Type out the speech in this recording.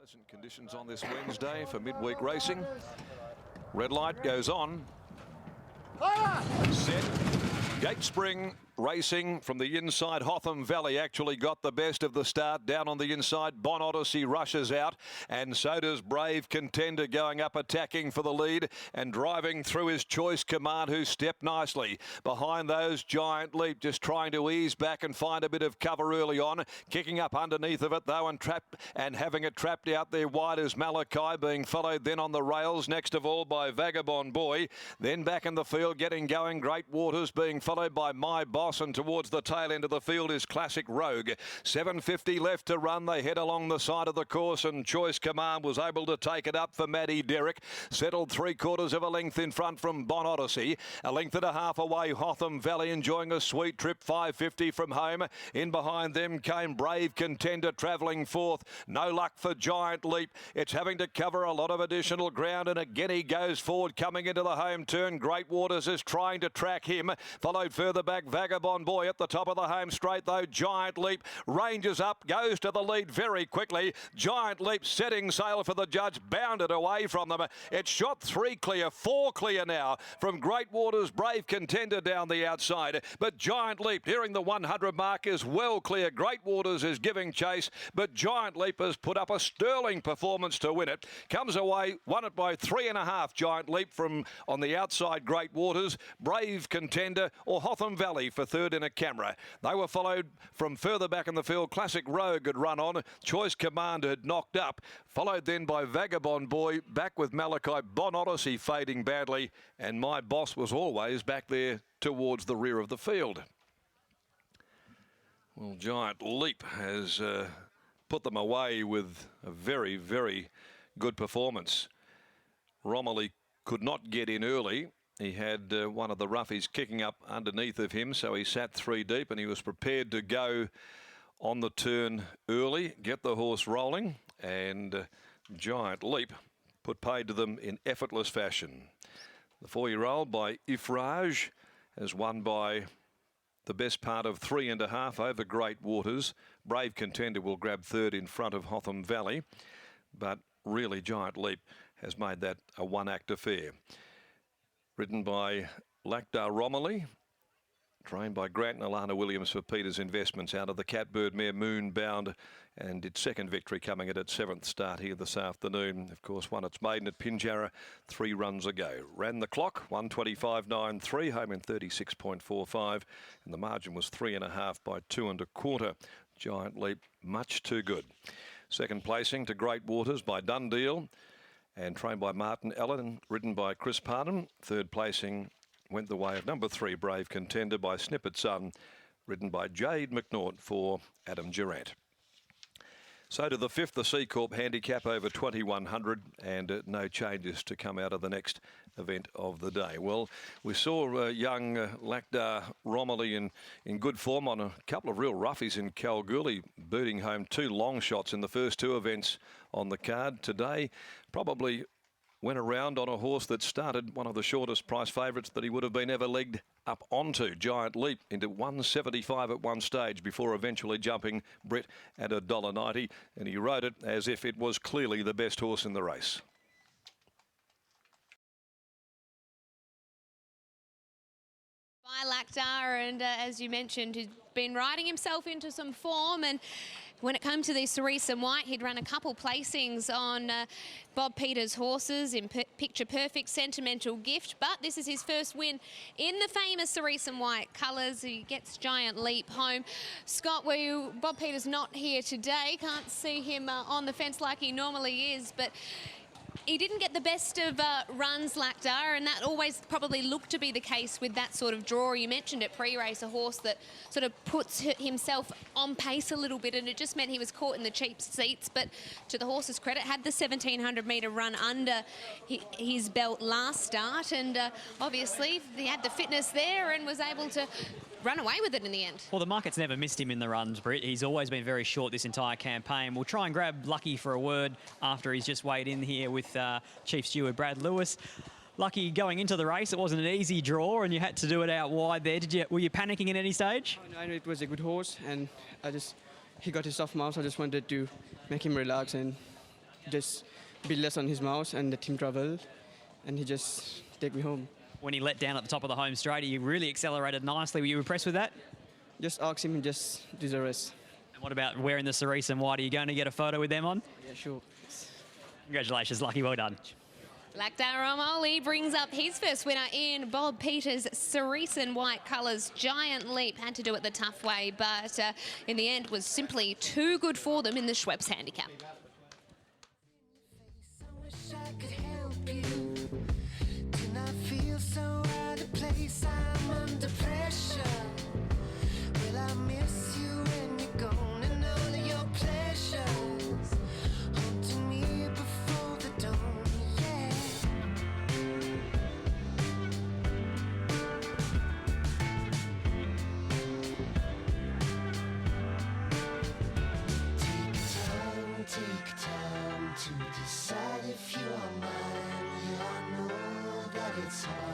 Pleasant conditions on this Wednesday for midweek racing. Red light goes on. Set. Gate Spring racing from the inside. Hotham Valley actually got the best of the start. Down on the inside, Bon Odyssey rushes out, and so does Brave Contender going up attacking for the lead, and driving through his Choice Command, who stepped nicely. Behind those, Giant Leap just trying to ease back and find a bit of cover early on. Kicking up underneath of it though, and having it trapped out there wide is Malachi, being followed then on the rails next of all by Vagabond Boy. Then back in the field getting going, Great Waters being followed by My Boss, and towards the tail end of the field is Classic Rogue. 7:50 left to run. They head along the side of the course, and Choice Command was able to take it up for Maddie Derrick. Settled 3/4 of a length in front from Bon Odyssey. A length and a half away, Hotham Valley enjoying a sweet trip. 5:50 from home. In behind them came Brave Contender travelling fourth. No luck for Giant Leap. It's having to cover a lot of additional ground, and again he goes forward coming into the home turn. Great Waters is trying to track him. Followed further back Vagabond Boy at the top of the home straight though. Giant Leap ranges up, goes to the lead very quickly. Giant Leap setting sail for the judge, bounded away from them. It's shot 3 clear, 4 clear now from Great Waters. Brave Contender down the outside, but Giant Leap nearing the 100 mark is well clear. Great Waters is giving chase, but Giant Leap has put up a sterling performance to win it. Comes away, won it by 3.5. Giant Leap from on the outside. Great Waters, Brave Contender or Hotham Valley for third in a camera. They were followed from further back in the field. Classic Rogue had run on. Choice Commander had knocked up. Followed then by Vagabond Boy. Back with Malachi. Bon Odyssey fading badly. And My Boss was always back there towards the rear of the field. Well, Giant Leap has put them away with a very, very good performance. Romilly could not get in early. He had one of the roughies kicking up underneath of him, so he sat 3 deep, and he was prepared to go on the turn early, get the horse rolling, and Giant Leap put paid to them in effortless fashion. The 4-year-old by Ifrage has won by the best part of 3.5 over Great Waters. Brave Contender will grab third in front of Hotham Valley, but really Giant Leap has made that a one-act affair. Ridden by Lakdar Romilly, trained by Grant and Alana Williams for Peter's Investments, out of the Catbird mare Moonbound, and its second victory coming at its 7th start here this afternoon. Of course, won its maiden at Pinjarra 3 runs ago. Ran the clock, 1:25.93, home in 36.45, and the margin was 3.5 by 2 1/4. Giant Leap, much too good. Second placing to Great Waters by Dundeel, and trained by Martin Allen, ridden by Chris Parnham. Third placing went the way of number 3, Brave Contender, by Snippet Sun, ridden by Jade McNaught for Adam Durant. So to the 5th, the C Corp handicap over 2100, and no changes to come out of the next event of the day. Well, we saw young Lakdar Romilly in good form on a couple of real roughies in Kalgoorlie, booting home 2 long shots in the first 2 events on the card. Today, probably went around on a horse that started one of the shortest price favourites that he would have been ever legged up onto. Giant Leap into 175 at one stage before eventually jumping Brett at $1.90, and he rode it as if it was clearly the best horse in the race. By Lakdar, and as you mentioned, he's been riding himself into some form, and when it comes to the Cerise and White, he'd run a couple placings on Bob Peters' horses in Picture Perfect, Sentimental Gift, but this is his first win in the famous Cerise and White colours. He gets Giant Leap home. Scott, Bob Peters not here today, can't see him on the fence like he normally is, but he didn't get the best of runs, Lakdar, and that always probably looked to be the case with that sort of draw. You mentioned at pre-race, a horse that sort of puts himself on pace a little bit, and it just meant he was caught in the cheap seats. But to the horse's credit, had the 1700-metre run under his belt last start, and obviously he had the fitness there and was able to run away with it in the end. Well, the market's never missed him in the runs, Britt. He's always been very short this entire campaign. We'll try and grab Lucky for a word after he's just weighed in here with Chief Steward Brad Lewis. Lucky, going into the race, it wasn't an easy draw and you had to do it out wide there. Were you panicking at any stage? No, it was a good horse, and he got his soft mouth, so I just wanted to make him relax, and just be less on his mouse and the team travel, and he just take me home. When he let down at the top of the home straight, he really accelerated nicely. Were you impressed with that? Just ask him and just do the rest. And what about wearing the cerise and white? Are you going to get a photo with them on? Yeah, sure. Congratulations, Lucky. Well done. Lakdar Romoli brings up his first winner in Bob Peters' cerise and white colours. Giant leap, had to do it the tough way, but in the end was simply too good for them in the Schweppes handicap. Take time to decide if you're mine. Yeah, I know that it's hard.